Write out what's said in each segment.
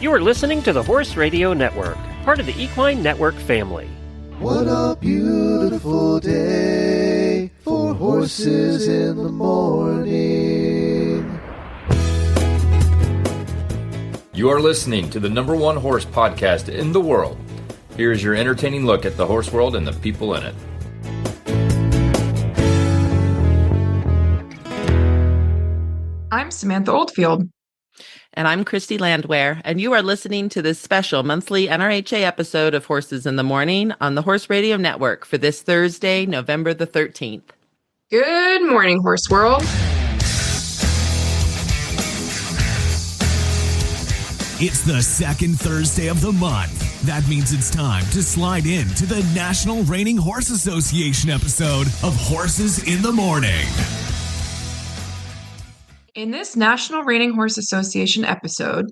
You are listening to the Horse Radio Network, part of the Equine Network family. What a beautiful day for horses in the morning. You are listening to the #1 horse podcast in the world. Here's your entertaining look at the horse world and the people in it. I'm Samantha Oldfield. And I'm Christy Landwehr, and you are listening to this special monthly NRHA episode of Horses in the Morning on the Horse Radio Network for this Thursday, November the 13th. Good morning, Horse World. It's the second Thursday of the month. That means it's time to slide into the National Reining Horse Association episode of Horses in the Morning. In this National Reining Horse Association episode,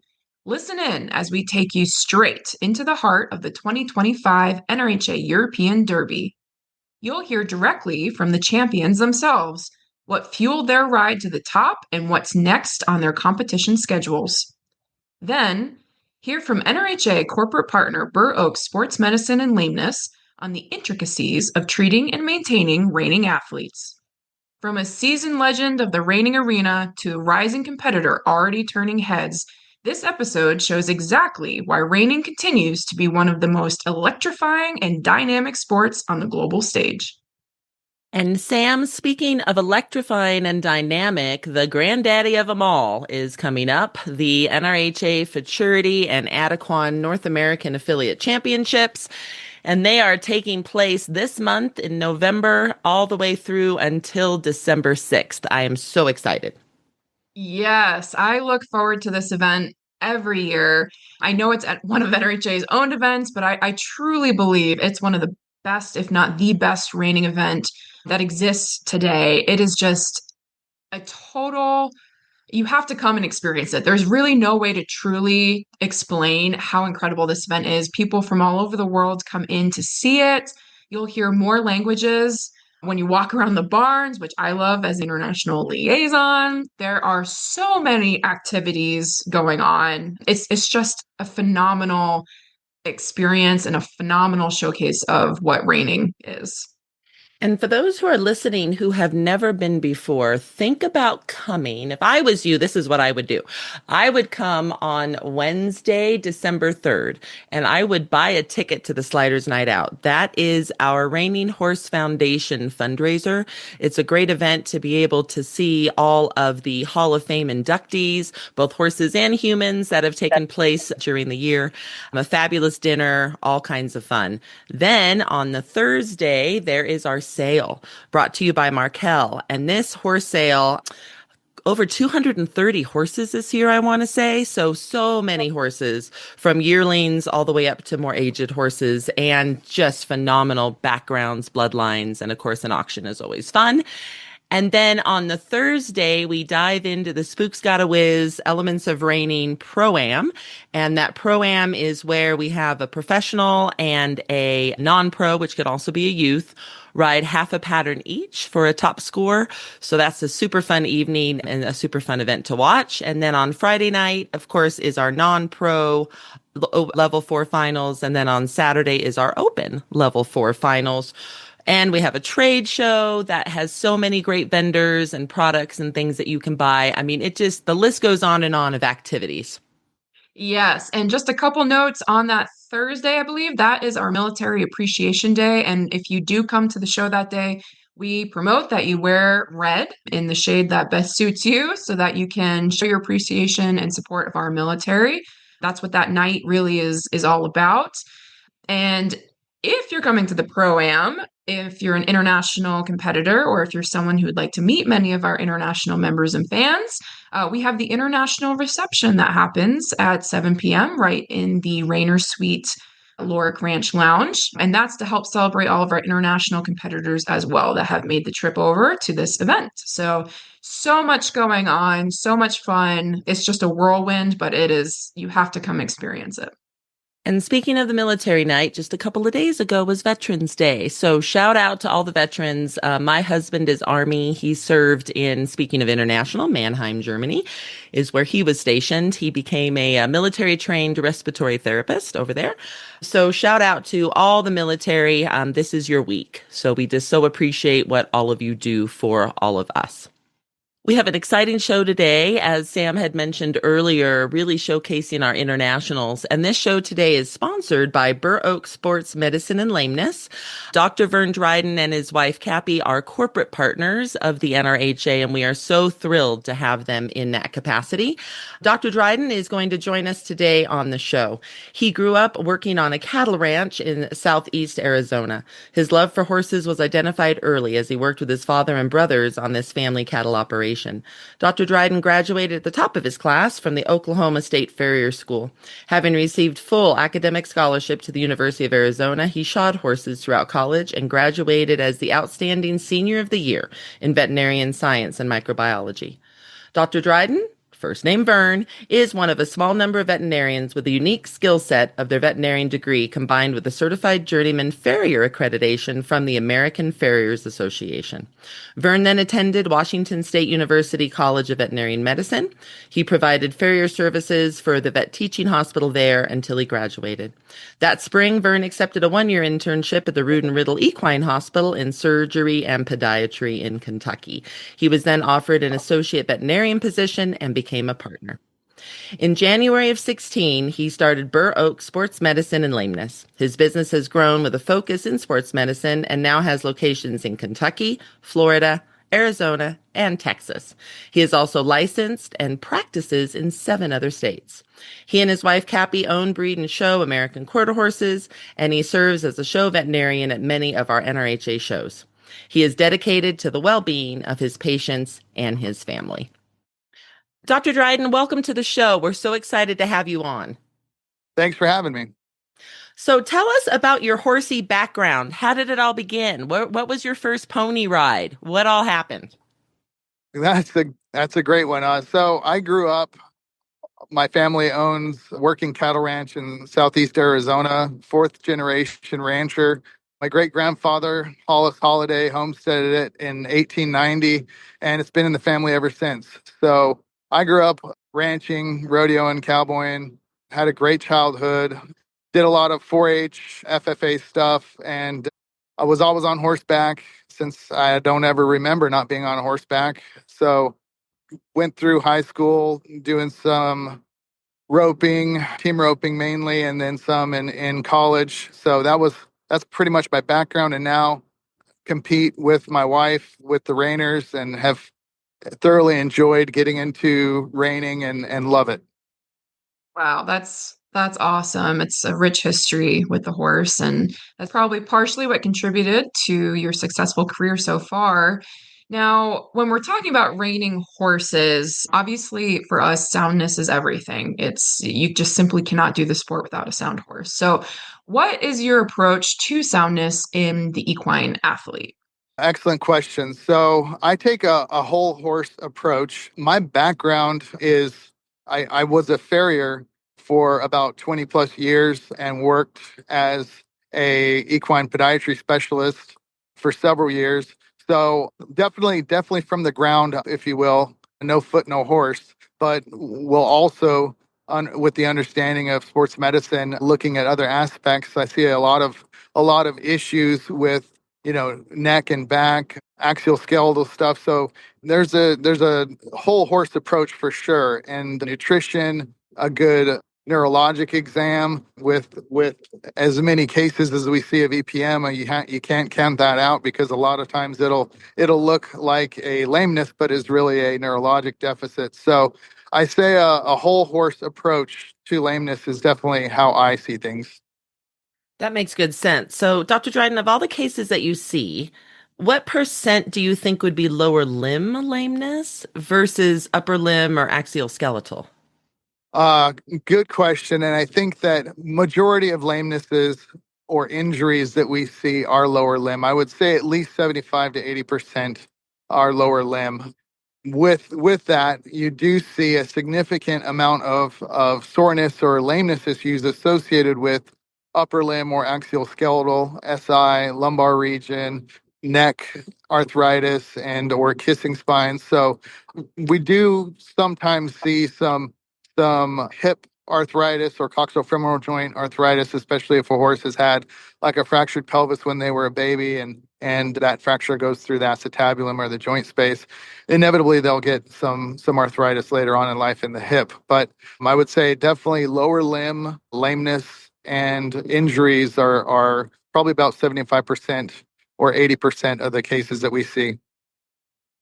listen in as we take you straight into the heart of the 2025 NRHA European Derby. You'll hear directly from the champions themselves, what fueled their ride to the top and what's next on their competition schedules. Then, hear from NRHA corporate partner Burr Oaks Sports Medicine and Lameness on the intricacies of treating and maintaining reining athletes. From a seasoned legend of the reining arena to a rising competitor already turning heads, this episode shows exactly why reining continues to be one of the most electrifying and dynamic sports on the global stage. And Sam, speaking of electrifying and dynamic, the granddaddy of them all is coming up, the NRHA Futurity and Adequan North American Affiliate Championships. And they are taking place this month in November all the way through until December 6th. I am so excited. Yes, I look forward to this event every year. I know it's at one of NRHA's own events, but I truly believe it's one of the best, if not the best, reining event that exists today. It is just a total... You have to come and experience it. There's really no way to truly explain how incredible this event is. People from all over the world come in to see it. You'll hear more languages when you walk around the barns, which I love as international liaison. There are so many activities going on. It's just a phenomenal experience and a phenomenal showcase of what reining is. And for those who are listening who have never been before, think about coming. If I was you, this is what I would do. I would come on Wednesday, December 3rd, and I would buy a ticket to the Sliders Night Out. That is our Reining Horse Foundation fundraiser. It's a great event to be able to see all of the Hall of Fame inductees, both horses and humans that have taken place during the year. A fabulous dinner, all kinds of fun. Then on the Thursday, there is our sale brought to you by Markel. And this horse sale, over 230 horses this year, I want to say. So many horses, from yearlings all the way up to more aged horses, and just phenomenal backgrounds, bloodlines. And of course, an auction is always fun. And then on the Thursday, we dive into the Spooks Gotta Whiz Elements of Reining Pro-Am. And that Pro-Am is where we have a professional and a non-pro, which could also be a youth, ride half a pattern each for a top score. So that's a super fun evening and a super fun event to watch. And then on Friday night, of course, is our non-pro level 4 finals. And then on Saturday is our open level 4 finals. And we have a trade show that has so many great vendors and products and things that you can buy. I mean, the list goes on and on of activities. Yes. And just a couple notes on that Thursday, I believe that is our Military Appreciation Day. And if you do come to the show that day, we promote that you wear red in the shade that best suits you so that you can show your appreciation and support of our military. That's what that night really is all about. And if you're coming to the Pro-Am, if you're an international competitor, or if you're someone who would like to meet many of our international members and fans, we have the international reception that happens at 7 p.m. right in the Rainer Suite Lorick Ranch Lounge. And that's to help celebrate all of our international competitors as well that have made the trip over to this event. So much going on, so much fun. It's just a whirlwind, but you have to come experience it. And speaking of the military night, just a couple of days ago was Veterans Day. So shout out to all the veterans. My husband is Army. He served in, speaking of international, Mannheim, Germany, is where he was stationed. He became a military trained respiratory therapist over there. So shout out to all the military. This is your week. So we just so appreciate what all of you do for all of us. We have an exciting show today, as Sam had mentioned earlier, really showcasing our internationals. And this show today is sponsored by Burr Oak Sports Medicine and Lameness. Dr. Vern Dryden and his wife, Cappy, are corporate partners of the NRHA, and we are so thrilled to have them in that capacity. Dr. Dryden is going to join us today on the show. He grew up working on a cattle ranch in southeast Arizona. His love for horses was identified early as he worked with his father and brothers on this family cattle operation. Dr. Dryden graduated at the top of his class from the Oklahoma State Farrier School. Having received full academic scholarship to the University of Arizona, he shod horses throughout college and graduated as the Outstanding Senior of the Year in Veterinarian Science and Microbiology. Dr. Dryden, first name Vern, is one of a small number of veterinarians with a unique skill set of their veterinarian degree combined with a certified journeyman farrier accreditation from the American Farriers Association. Vern then attended Washington State University College of Veterinary Medicine. He provided farrier services for the vet teaching hospital there until he graduated. That spring, Vern accepted a one-year internship at the Rood and Riddle Equine Hospital in surgery and podiatry in Kentucky. He was then offered an associate veterinarian position and became a partner. In January of 16, he started Burr Oak Sports Medicine and Lameness. His business has grown with a focus in sports medicine and now has locations in Kentucky, Florida, Arizona, and Texas. He is also licensed and practices in 7 other states. He and his wife, Cappy, own, breed, and show American quarter horses, and he serves as a show veterinarian at many of our NRHA shows. He is dedicated to the well-being of his patients and his family. Dr. Dryden, welcome to the show. We're so excited to have you on. Thanks for having me. So tell us about your horsey background. How did it all begin? What was your first pony ride? What all happened? That's a great one. So I grew up, my family owns a working cattle ranch in southeast Arizona, 4th generation rancher. My great-grandfather, Hollis Holiday, homesteaded it in 1890, and it's been in the family ever since. So I grew up ranching, rodeoing, cowboying, had a great childhood, did a lot of 4-H, FFA stuff, and I was always on horseback since I don't ever remember not being on horseback. So went through high school doing some roping, team roping mainly, and then some in college. So that's pretty much my background, and now compete with my wife with the reiners and have thoroughly enjoyed getting into reining and love it. Wow, that's awesome. It's a rich history with the horse, and that's probably partially what contributed to your successful career so far. Now, when we're talking about reining horses, obviously for us, soundness is everything. You just simply cannot do the sport without a sound horse. So, what is your approach to soundness in the equine athlete? Excellent question. So I take a whole horse approach. My background is I was a farrier for about 20 plus years and worked as a equine podiatry specialist for several years. So definitely from the ground up, if you will, no foot, no horse, but will also with the understanding of sports medicine, looking at other aspects. I see a lot of issues with neck and back, axial skeletal stuff. So there's a whole horse approach for sure. And the nutrition, a good neurologic exam with as many cases as we see of EPM, you can't count that out because a lot of times it'll look like a lameness, but is really a neurologic deficit. So I say a whole horse approach to lameness is definitely how I see things. That makes good sense. So, Dr. Dryden, of all the cases that you see, what % do you think would be lower limb lameness versus upper limb or axial skeletal? Good question. And I think that majority of lamenesses or injuries that we see are lower limb. I would say at least 75 to 80% are lower limb. with that, you do see a significant amount of soreness or lameness issues associated with upper limb or axial skeletal, SI, lumbar region, neck arthritis, and or kissing spines. So we do sometimes see some hip arthritis or coxofemoral joint arthritis, especially if a horse has had like a fractured pelvis when they were a baby, and that fracture goes through the acetabulum or the joint space. Inevitably, they'll get some arthritis later on in life in the hip. But I would say definitely lower limb lameness and injuries are probably about 75% or 80% of the cases that we see.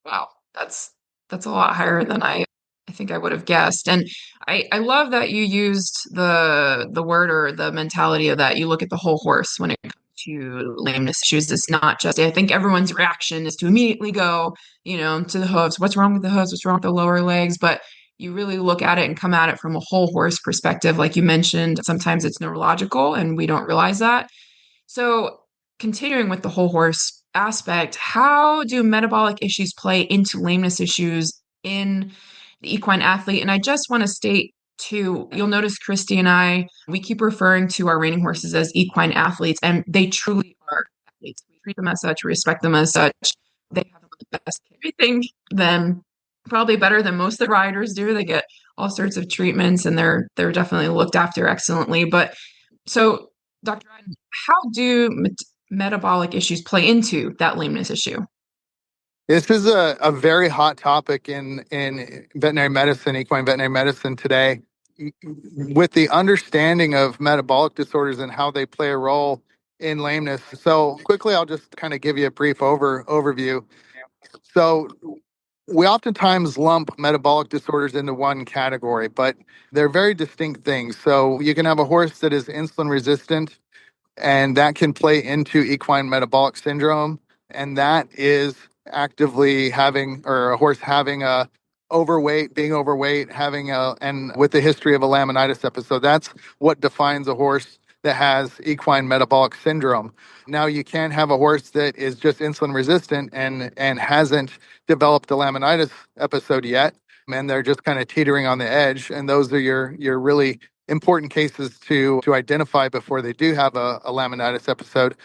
Wow, that's a lot higher than I think I would have guessed. And I love that you used the word or the mentality of that. You look at the whole horse when it comes to lameness issues. It's not just, I think everyone's reaction is to immediately go, to the hooves. What's wrong with the hooves? What's wrong with the lower legs? But you really look at it and come at it from a whole horse perspective. Like you mentioned, sometimes it's neurological and we don't realize that. So, continuing with the whole horse aspect, how do metabolic issues play into lameness issues in the equine athlete? And I just want to state too, you'll notice Christy and I, we keep referring to our reining horses as equine athletes, and they truly are athletes. We treat them as such, respect them as such. They have the best everything them, probably better than most of the riders do. They get all sorts of treatments, and they're definitely looked after excellently. But so, Dr. Dryden, how do metabolic issues play into that lameness issue? This is a very hot topic in veterinary medicine, equine veterinary medicine today. With the understanding of metabolic disorders and how they play a role in lameness. So quickly, I'll just kind of give you a brief overview. So we oftentimes lump metabolic disorders into one category, but they're very distinct things. So you can have a horse that is insulin resistant, and that can play into equine metabolic syndrome. And that is actively having, or a horse having a being overweight, and with the history of a laminitis episode. That's what defines a horse that has equine metabolic syndrome. Now, you can have a horse that is just insulin resistant and hasn't developed a laminitis episode yet, and they're just kind of teetering on the edge. And those are your really important cases to identify before they do have a laminitis episode.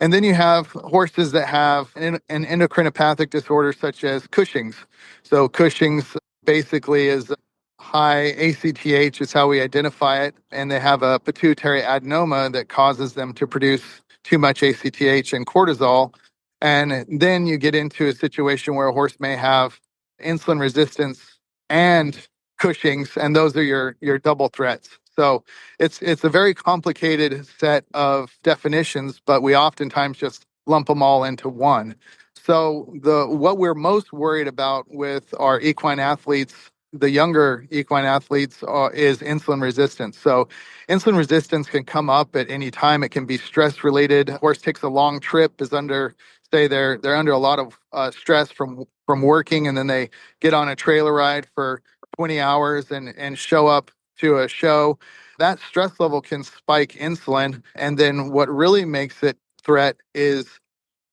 And then you have horses that have an endocrinopathic disorder such as Cushing's. So Cushing's basically is high ACTH is how we identify it. And they have a pituitary adenoma that causes them to produce too much ACTH and cortisol. And then you get into a situation where a horse may have insulin resistance and Cushing's, and those are your double threats. So it's a very complicated set of definitions, but we oftentimes just lump them all into one. So what we're most worried about with our equine athletes, the younger equine athletes, is insulin resistance. So insulin resistance can come up at any time. It can be stress related. A horse takes a long trip, is under, say they're under a lot of stress from working, and then they get on a trailer ride for 20 hours and show up to a show. That stress level can spike insulin. And then what really makes it threat is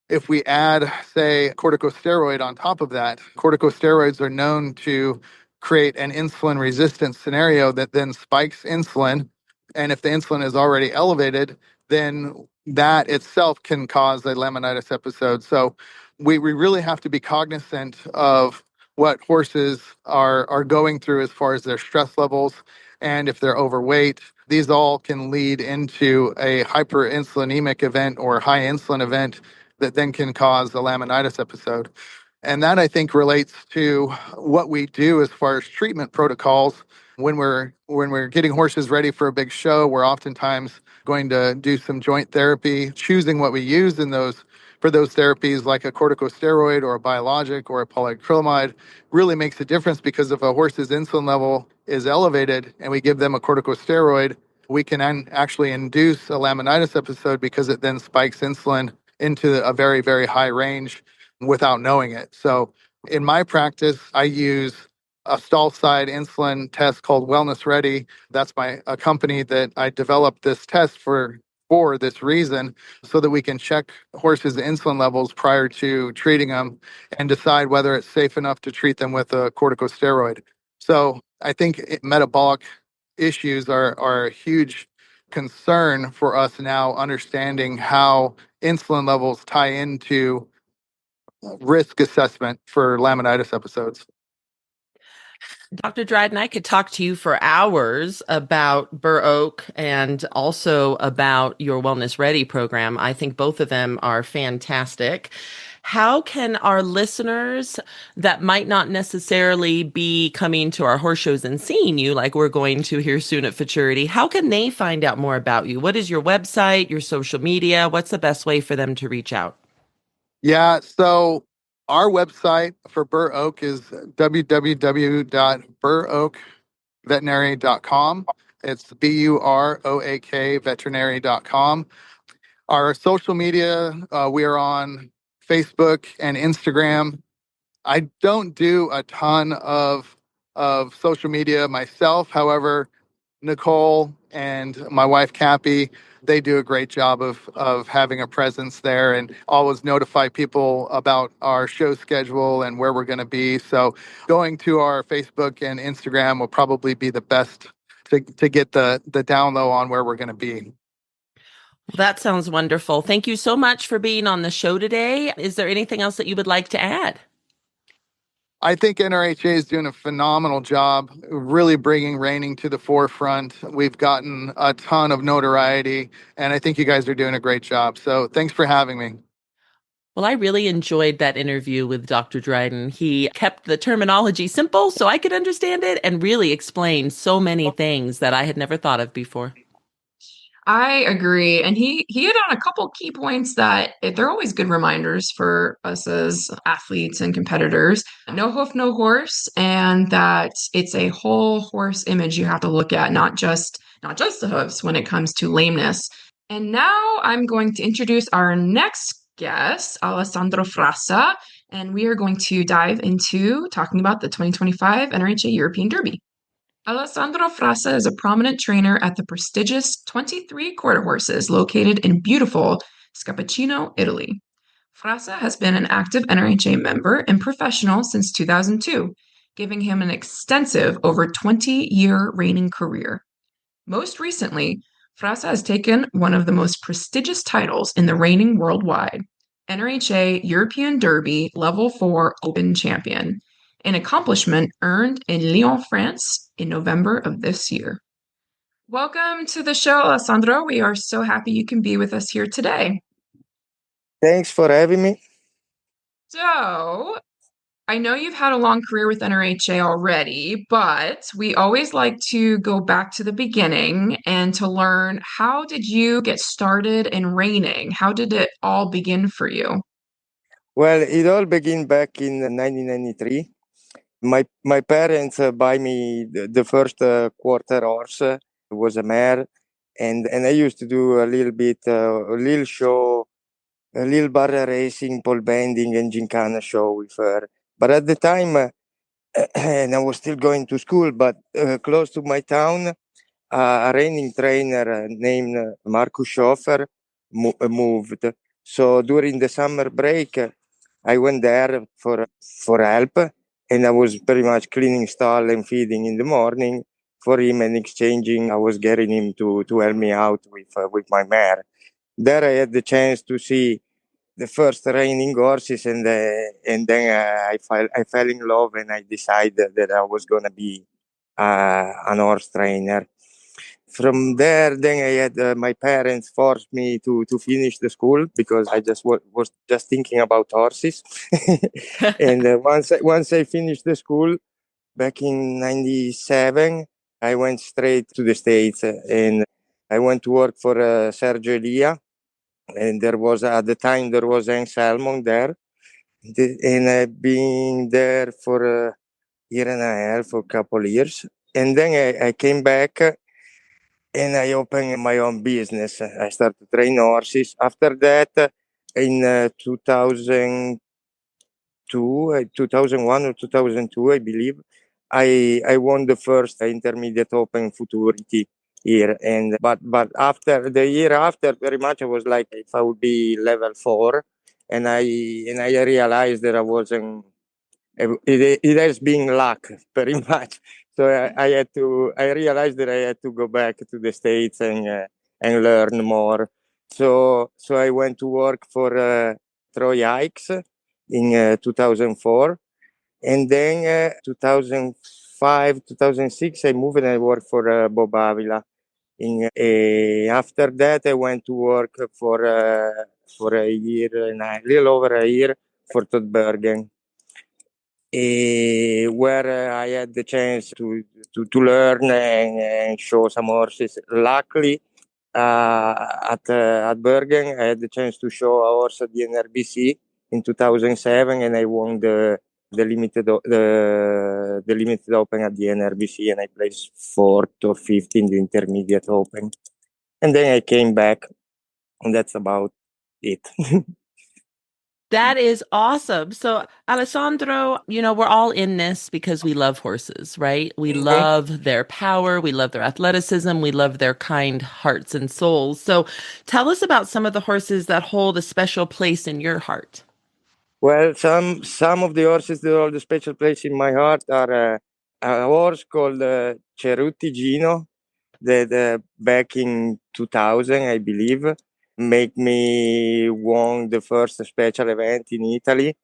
if we add, say, corticosteroid on top of that. Corticosteroids are known to create an insulin resistance scenario that then spikes insulin. And if the insulin is already elevated, then that itself can cause a laminitis episode. So we really have to be cognizant of what horses are going through as far as their stress levels, and if they're overweight. These all can lead into a hyperinsulinemic event or high insulin event that then can cause a laminitis episode. And that, I think, relates to what we do as far as treatment protocols. When we're getting horses ready for a big show, we're oftentimes going to do some joint therapy, choosing what we use for those therapies, like a corticosteroid or a biologic or a polyacrylamide, really makes a difference, because if a horse's insulin level is elevated and we give them a corticosteroid, we can actually induce a laminitis episode, because it then spikes insulin into a very, very high range without knowing it. So in my practice, I use a stall side insulin test called Wellness Ready. That's a company that I developed this test for for this reason, so that we can check horses' insulin levels prior to treating them and decide whether it's safe enough to treat them with a corticosteroid. So I think metabolic issues are a huge concern for us now, understanding how insulin levels tie into risk assessment for laminitis episodes. Dr. Dryden, I could talk to you for hours about Burr Oak and also about your Wellness Ready program. I think both of them are fantastic. How can our listeners that might not necessarily be coming to our horse shows and seeing you like we're going to here soon at Futurity, how can they find out more about you? What is your website, your social media? What's the best way for them to reach out? Yeah, so our website for Burr Oak is www.burroakveterinary.com. It's BUROAK veterinary.com. Our social media, we are on Facebook and Instagram. I don't do a ton of social media myself. However, Nicole and my wife Cappy, they do a great job of having a presence there and always notify people about our show schedule and where we're going to be. So going to our Facebook and Instagram will probably be the best to get the down low on where we're going to be. Well, that sounds wonderful. Thank you so much for being on the show today. Is there anything else that you would like to add? I think NRHA is doing a phenomenal job really bringing reining to the forefront. We've gotten a ton of notoriety, and I think you guys are doing a great job. So thanks for having me. Well, I really enjoyed that interview with Dr. Dryden. He kept the terminology simple so I could understand it and really explained so many things that I had never thought of before. I agree. And he hit on a couple key points that they're always good reminders for us as athletes and competitors. No hoof, no horse, and that it's a whole horse image you have to look at, not just the hoofs when it comes to lameness. And now I'm going to introduce our next guest, Alessandro Frassa, and we are going to dive into talking about the 2025 NRHA European Derby. Alessandro Frassa is a prominent trainer at the prestigious 23 quarter horses located in beautiful Scappuccino, Italy. Frassa has been an active NRHA member and professional since 2002, giving him an extensive over 20-year reining career. Most recently, Frassa has taken one of the most prestigious titles in the reining worldwide, NRHA European Derby Level 4 Open Champion, an accomplishment earned in Lyon, France in November of this year. Welcome to the show, Alessandro. We are so happy you can be with us here today. Thanks for having me. So, I know you've had a long career with NRHA already, but we always like to go back to the beginning and to learn, how did you get started in reining? How did it all begin for you? Well, it all began back in 1993. My parents buy me the first quarter horse. It was a mare, and I used to do a little bit, a little show, a little barrier racing, pole bending, and gincana show with her. But at the time, and I was still going to school, but close to my town, a reining trainer named Markus Schofer moved. So during the summer break, I went there for help, and I was pretty much cleaning stall and feeding in the morning for him and exchanging. I was getting him to help me out with my mare. There I had the chance to see the first reining horses, and then I fell in love, and I decided that I was gonna be an horse trainer. From there, then I had my parents forced me to finish the school because I just was just thinking about horses. And once I finished the school back in '97, I went straight to the States, and I went to work for Sergio Elia. And there was at the time there was Hank Salmon there, and I've been there for a year and a half, for a couple of years, and then I came back and I opened my own business. I started to train horses. After that, in 2001 or 2002, I believe, I won the first intermediate Open Futurity here. And but after the year after, very much I was like if I would be level 4, and I realized that I wasn't. It has been luck very much. So I realized that I had to go back to the States and learn more. So I went to work for Troy Hikes in 2004, and then 2005, 2006, I moved and I worked for Bob Avila. After that, I went to work for a year and a little over a year for Todd Bergen, where I had the chance to learn and show some horses. Luckily, at Bergen, I had the chance to show a horse at the NRBC in 2007, and I won the limited open at the NRBC, and I placed 4th or 5th in the intermediate open. And then I came back, and that's about it. That is awesome. So, Alessandro, we're all in this because we love horses, right? We love their power. We love their athleticism. We love their kind hearts and souls. So, tell us about some of the horses that hold a special place in your heart. Well, some of the horses that hold a special place in my heart are a horse called Cerutti Gino, that back in 2000, I believe, make me won the first special event in Italy.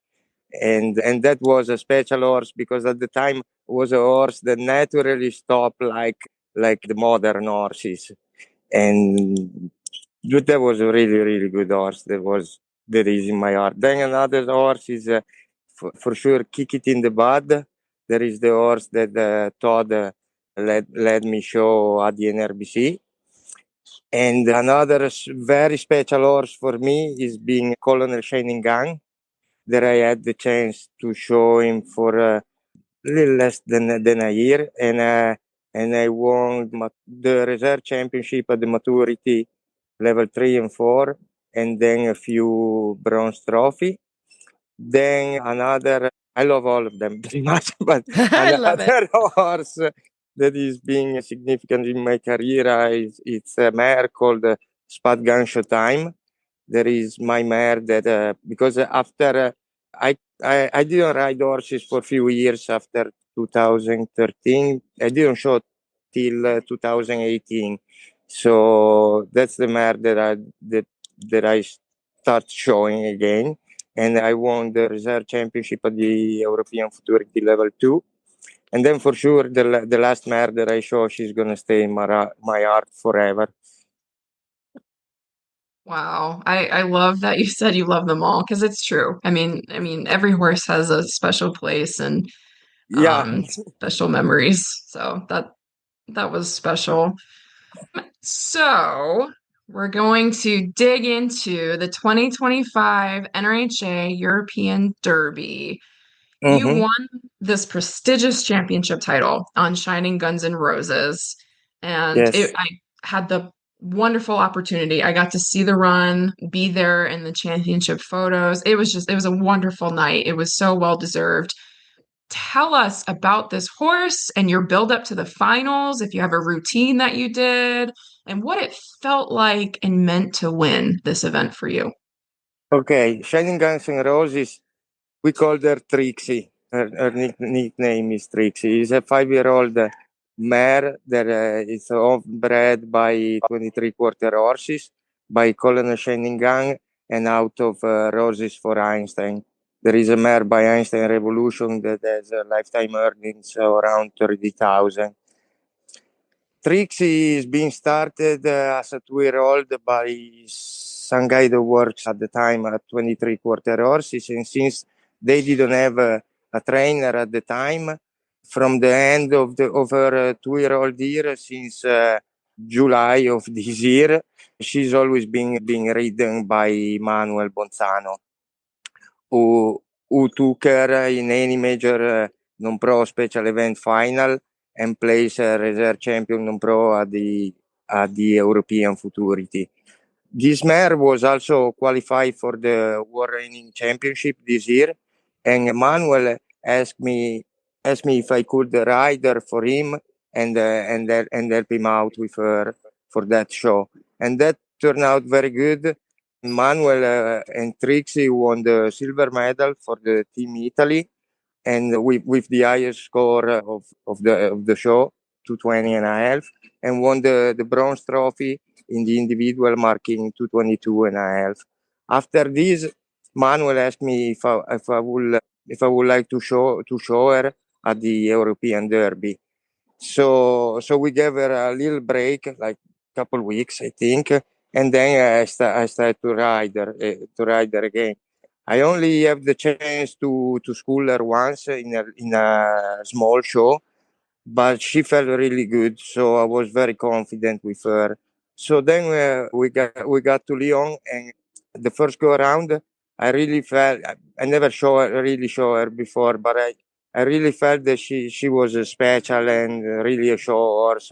And that was a special horse because at the time was a horse that naturally stopped like the modern horses. And that was a really, really good horse. That is in my heart. Then another horse is for sure Kick It in the Bud. There is the horse that Todd let me show at the NRBC. And another very special horse for me is being Colonel Shining Gun, that I had the chance to show him for a little less than a year. And I won the reserve championship at the maturity level 3 and 4, and then a few bronze trophy. Then I love all of them pretty much, but another horse that is being significant in my career it's a mare called Spud Gun Showtime. There is my mare that because after I didn't ride horses for a few years after 2013. I didn't show till 2018. So that's the mare that I start showing again. And I won the reserve championship at the European Futurity Level 2. And then for sure, the last mare that I show, she's going to stay in my heart forever. Wow. I love that you said you love them all because it's true. I mean, every horse has a special place and special memories. So that was special. So we're going to dig into the 2025 NRHA European Derby. You won this prestigious championship title on Shining Guns and Roses. And I had the wonderful opportunity. I got to see the run, be there in the championship photos. It was a wonderful night. It was so well deserved. Tell us about this horse and your build up to the finals, if you have a routine that you did, and what it felt like and meant to win this event for you. Okay, Shining Guns and Roses, we called her Trixie. Her nickname is Trixie. She's a 5-year-old mare that is bred by 23-quarter horses by Colonel Shining Gun and out of Roses for Einstein. There is a mare by Einstein Revolution that has a lifetime earnings around 30,000. Trixie is being started as a 2-year-old by some guy that works at the time at 23-quarter horses, and since they didn't have a trainer at the time, from the end of her 2-year-old year, since July of this year, she's always being ridden by Manuel Bonzano, who took her in any major non-pro special event final and placed a reserve champion non-pro at the European Futurity. This mare was also qualified for the World Reining Championship this year, and Manuel asked me if I could ride her for him and help him out with her for that show. And that turned out very good. Manuel and Trixie won the silver medal for the Team Italy, and with the highest score of the show, 220 and a half, and won the bronze trophy in the individual marking 222 and a half. After this, Manuel asked me if I would like to show her at the European Derby. So we gave her a little break, like a couple weeks, I think, and then I started to ride her again. I only have the chance to school her once in a small show, but she felt really good, so I was very confident with her. So then we got to Lyon, and the first go around, I really felt I never really show her before, but I really felt that she was special and really a show horse.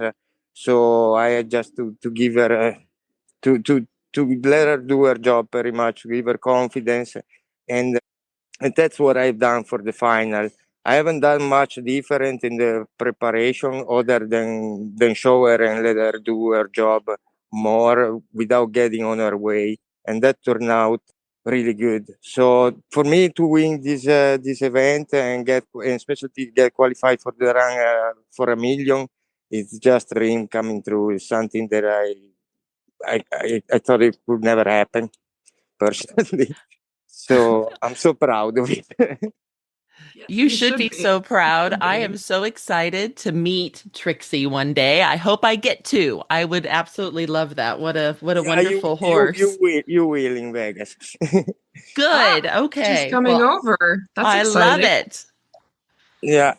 So I had just to give her to let her do her job very much, give her confidence, and that's what I've done for the final. I haven't done much different in the preparation other than show her and let her do her job more without getting on her way, and that turned out really good. So for me to win this event and especially get qualified for the run for $1 million, it's just a dream coming true. It's something that I thought it would never happen personally. So I'm so proud of it. You should be so proud. I am so excited to meet Trixie one day. I hope I get to. I would absolutely love that. What a wonderful horse. You will in Vegas. Good. Okay. She's coming over. That's exciting. I love it. Yeah.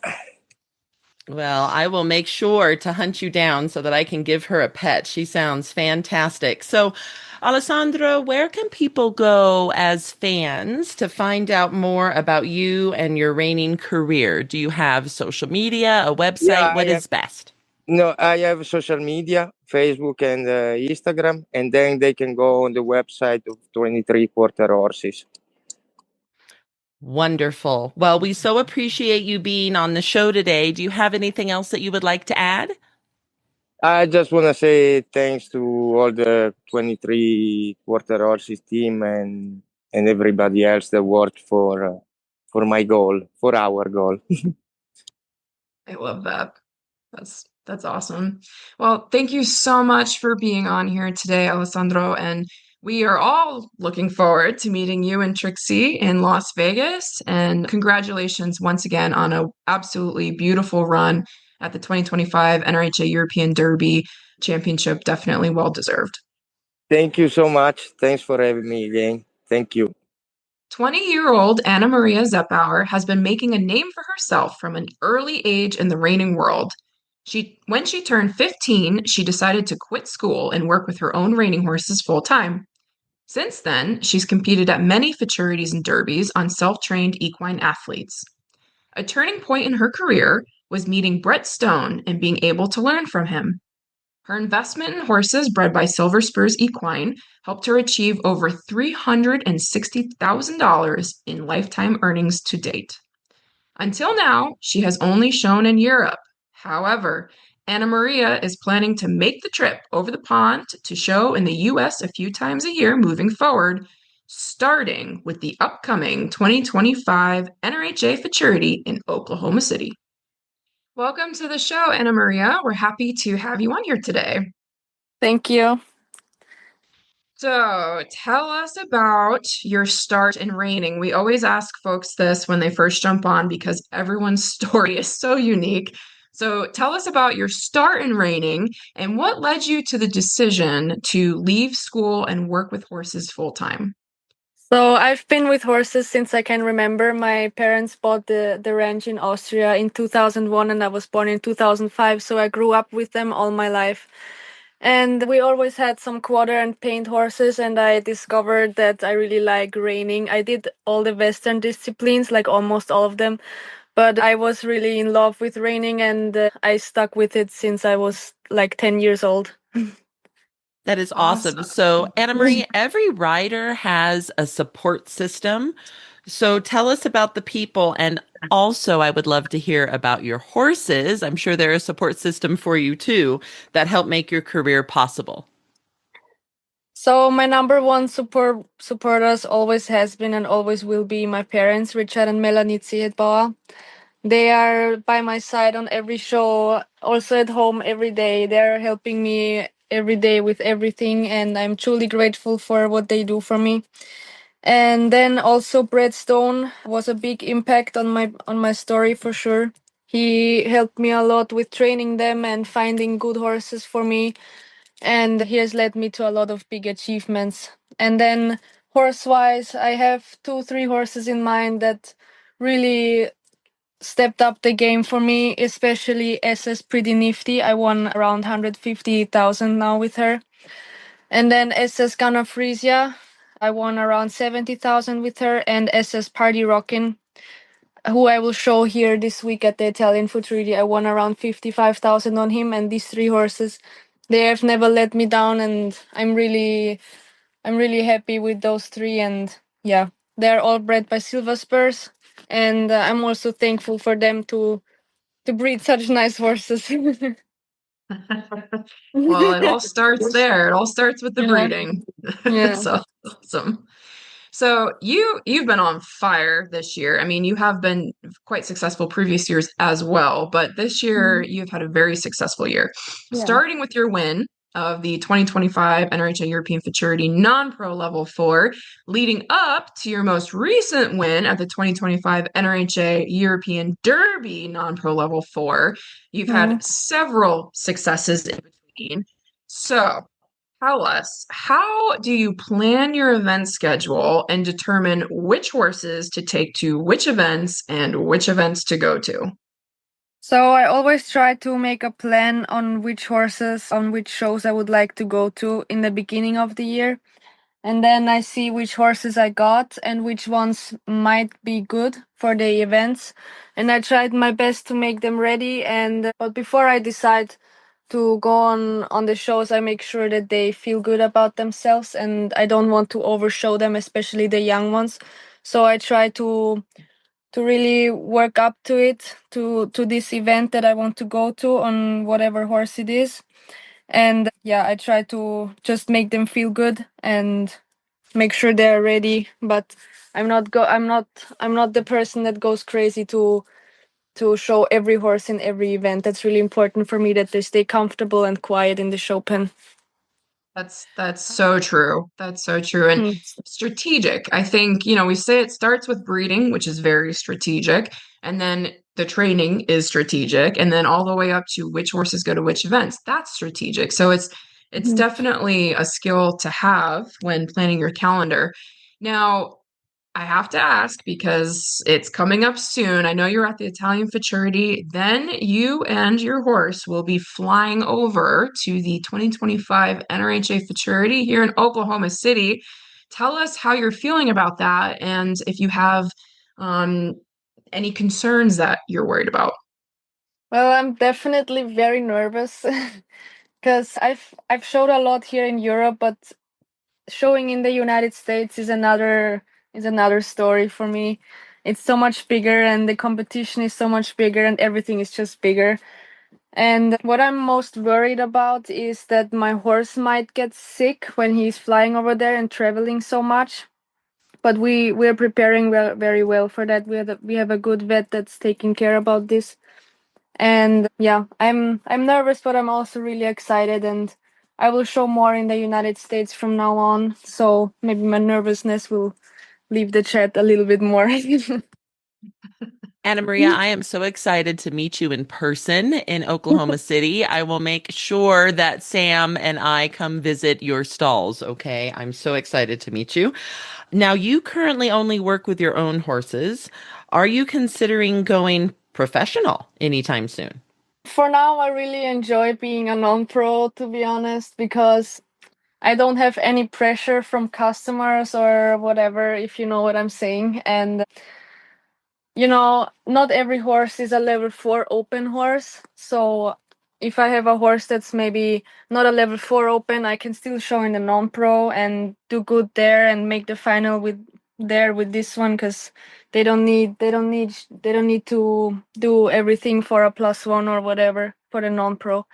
Well, I will make sure to hunt you down so that I can give her a pet. She sounds fantastic. So, Alessandro, where can people go as fans to find out more about you and your reining career? Do you have social media, a website? Yeah, what is best? No, I have social media, Facebook and Instagram, and then they can go on the website of 23 Quarter Horses. Wonderful. Well, we so appreciate you being on the show today. Do you have anything else that you would like to add? I just want to say thanks to all the 23 Quarter Horses team and everybody else that worked for my goal, for our goal. I love that. That's awesome. Well, thank you so much for being on here today, Alessandro, and we are all looking forward to meeting you and Trixie in Las Vegas. And congratulations once again on an absolutely beautiful run at the 2025 NRHA European Derby Championship. Definitely well deserved. Thank you so much. Thanks for having me again. Thank you. 20-year-old Anna Maria Zehetbauer has been making a name for herself from an early age in the reining world. When she turned 15, she decided to quit school and work with her own reining horses full time. Since then, she's competed at many futurities and derbies on self-trained equine athletes. A turning point in her career was meeting Brett Stone and being able to learn from him. Her investment in horses bred by Silver Spurs Equine helped her achieve over $360,000 in lifetime earnings to date. Until now, she has only shown in Europe. However, Anna Maria is planning to make the trip over the pond to show in the U.S. a few times a year moving forward, starting with the upcoming 2025 NRHA Futurity in Oklahoma City. Welcome to the show, Anna Maria. We're happy to have you on here today. Thank you. So tell us about your start in reining. We always ask folks this when they first jump on because everyone's story is so unique. So tell us about your start in reining and what led you to the decision to leave school and work with horses full time. So I've been with horses since I can remember. My parents bought the ranch in Austria in 2001 and I was born in 2005. So I grew up with them all my life. And we always had some quarter and paint horses, and I discovered that I really like reining. I did all the Western disciplines, like almost all of them, but I was really in love with reining, and I stuck with it since I was like 10 years old. That is awesome. So, Anna Marie, every rider has a support system. So tell us about the people, and also I would love to hear about your horses. I'm sure they're a support system for you too that help make your career possible. So my number one supporters always has been and always will be my parents, Richard and Melanie Zehetbauer. They are by my side on every show, also at home every day. They're helping me every day with everything, and I'm truly grateful for what they do for me. And then also Brett Stone was a big impact on my story for sure. He helped me a lot with training them and finding good horses for me, and he has led me to a lot of big achievements. And then horse-wise, I have 2-3 horses in mind that really stepped up the game for me, especially SS Pretty Nifty. I won around 150,000 now with her. And then SS Gunnar Frisia, I won around 70,000 with her, and SS Party Rockin', who I will show here this week at the Italian Futurity. I won around 55,000 on him, and these 3 horses, they have never let me down, and I'm really happy with those 3. And yeah, they're all bred by Silver Spurs, and I'm also thankful for them to breed such nice horses. Well, it all starts there. It all starts with the Yeah. breeding. Yeah. So awesome. So you've been on fire this year. I mean, you have been quite successful previous years as well, but this year you've had a very successful year. Yeah. Starting with your win of the 2025 NRHA European Futurity Non-Pro Level 4, leading up to your most recent win at the 2025 NRHA European Derby Non-Pro Level 4. You've had several successes in between. So tell us, how do you plan your event schedule and determine which horses to take to which events and which events to go to? So I always try to make a plan on which horses, on which shows I would like to go to in the beginning of the year. And then I see which horses I got and which ones might be good for the events. And I tried my best to make them ready. But before I decide to go on the shows, I make sure that they feel good about themselves, and I don't want to overshow them, especially the young ones. So I try to really work up to it, to this event that I want to go to on whatever horse it is. And yeah, I try to just make them feel good and make sure they're ready. But I'm not the person that goes crazy to show every horse in every event. That's really important for me, that they stay comfortable and quiet in the show pen. That's so true. That's so true. And strategic. I think, we say it starts with breeding, which is very strategic, and then the training is strategic, and then all the way up to which horses go to which events. That's strategic. So it's definitely a skill to have when planning your calendar. Now, I have to ask because it's coming up soon. I know you're at the Italian Futurity. Then you and your horse will be flying over to the 2025 NRHA Futurity here in Oklahoma City. Tell us how you're feeling about that and if you have any concerns that you're worried about. Well, I'm definitely very nervous because I've showed a lot here in Europe, but showing in the United States is another story for me. It's so much bigger, and the competition is so much bigger, and everything is just bigger. And what I'm most worried about is that my horse might get sick when he's flying over there and traveling so much. But we're preparing very well for that. We have a good vet that's taking care about this. And yeah, I'm nervous, but I'm also really excited, and I will show more in the United States from now on. So maybe my nervousness will leave the chat a little bit more. Anna Maria, I am so excited to meet you in person in Oklahoma City. I will make sure that Sam and I come visit your stalls, okay? I'm so excited to meet you. Now, you currently only work with your own horses. Are you considering going professional anytime soon? For now, I really enjoy being a non-pro, to be honest, because I don't have any pressure from customers or whatever, if you know what I'm saying. And not every horse is a level 4 open horse. So if I have a horse that's maybe not a level 4 open, I can still show in the non-pro and do good there and make the final with there with this one because they don't need to do everything for a +1 or whatever for the non-pro.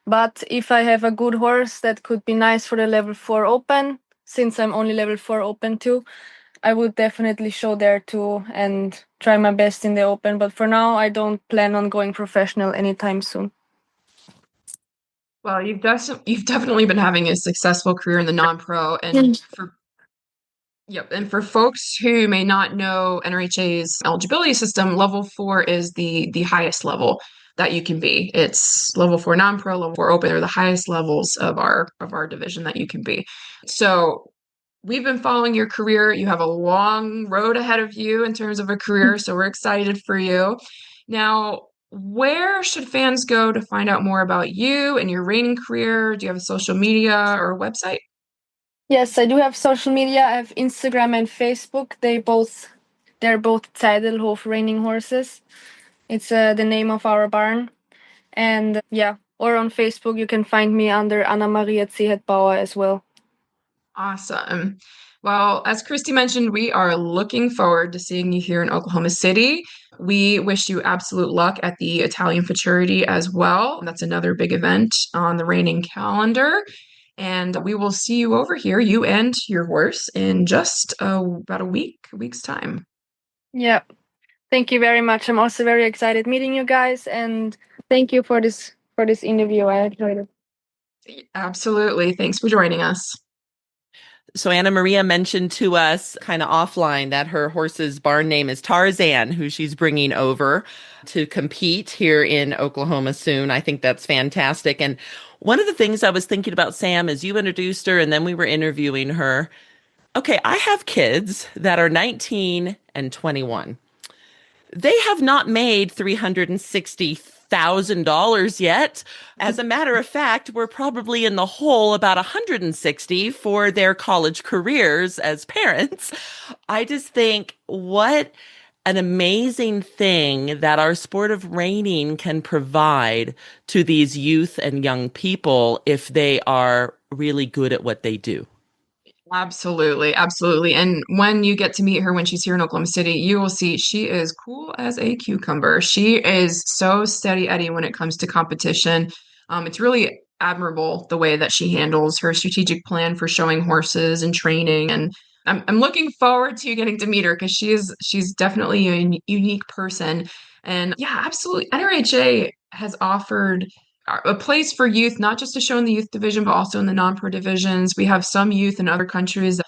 But if I have a good horse that could be nice for the level 4 open, since I'm only level 4 open too, I would definitely show there too and try my best in the open. But for now, I don't plan on going professional anytime soon. Well, you've definitely been having a successful career in the non-pro, and for folks who may not know NRHA's eligibility system, level 4 is the highest level that you can be. It's level 4 non-pro, level 4 open. They're the highest levels of our division that you can be. So we've been following your career. You have a long road ahead of you in terms of a career, so we're excited for you. Now, where should fans go to find out more about you and your reining career? Do you have a social media or a website? Yes, I do have social media. I have Instagram and Facebook. They're both Zehetbauer reining horses. It's the name of our barn. And or on Facebook, you can find me under Anna-Maria Zehetbauer as well. Awesome. Well, as Christy mentioned, we are looking forward to seeing you here in Oklahoma City. We wish you absolute luck at the Italian Futurity as well. That's another big event on the reining calendar. And we will see you over here, you and your horse, in just about a week's time. Yeah. Thank you very much. I'm also very excited meeting you guys, and thank you for this interview. I enjoyed it. Absolutely. Thanks for joining us. So Anna Maria mentioned to us kind of offline that her horse's barn name is Tarzan, who she's bringing over to compete here in Oklahoma soon. I think that's fantastic. And one of the things I was thinking about, Sam, is you introduced her and then we were interviewing her. Okay, I have kids that are 19 and 21. They have not made $360,000 yet. As a matter of fact, we're probably in the hole about 160 for their college careers as parents. I just think what an amazing thing that our sport of reining can provide to these youth and young people if they are really good at what they do. Absolutely. Absolutely. And when you get to meet her when she's here in Oklahoma City, you will see she is cool as a cucumber. She is so steady Eddie when it comes to competition. It's really admirable the way that she handles her strategic plan for showing horses and training. And I'm looking forward to you getting to meet her because she's definitely a unique person. And yeah, absolutely. NRHA has offered a place for youth, not just to show in the youth division, but also in the non-pro divisions. We have some youth in other countries that,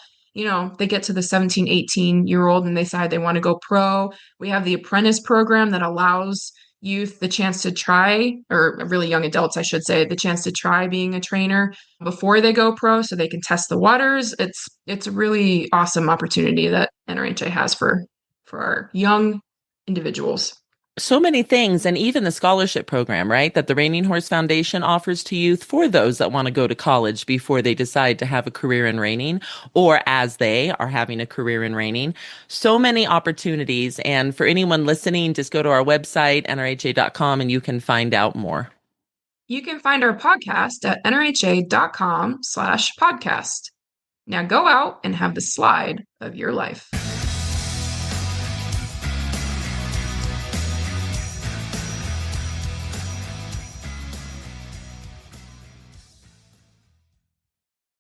they get to the 17, 18-year-old and they decide they want to go pro. We have the apprentice program that allows youth the chance to try, or really young adults, I should say, the chance to try being a trainer before they go pro so they can test the waters. It's a really awesome opportunity that NRHA has for our young individuals. So many things, and even the scholarship program, right, that the Reining Horse Foundation offers to youth for those that want to go to college before they decide to have a career in reining, or as they are having a career in reining. So many opportunities. And for anyone listening, just go to our website, nrha.com, and you can find out more. You can find our podcast at nrha.com/podcast. Now go out and have the slide of your life.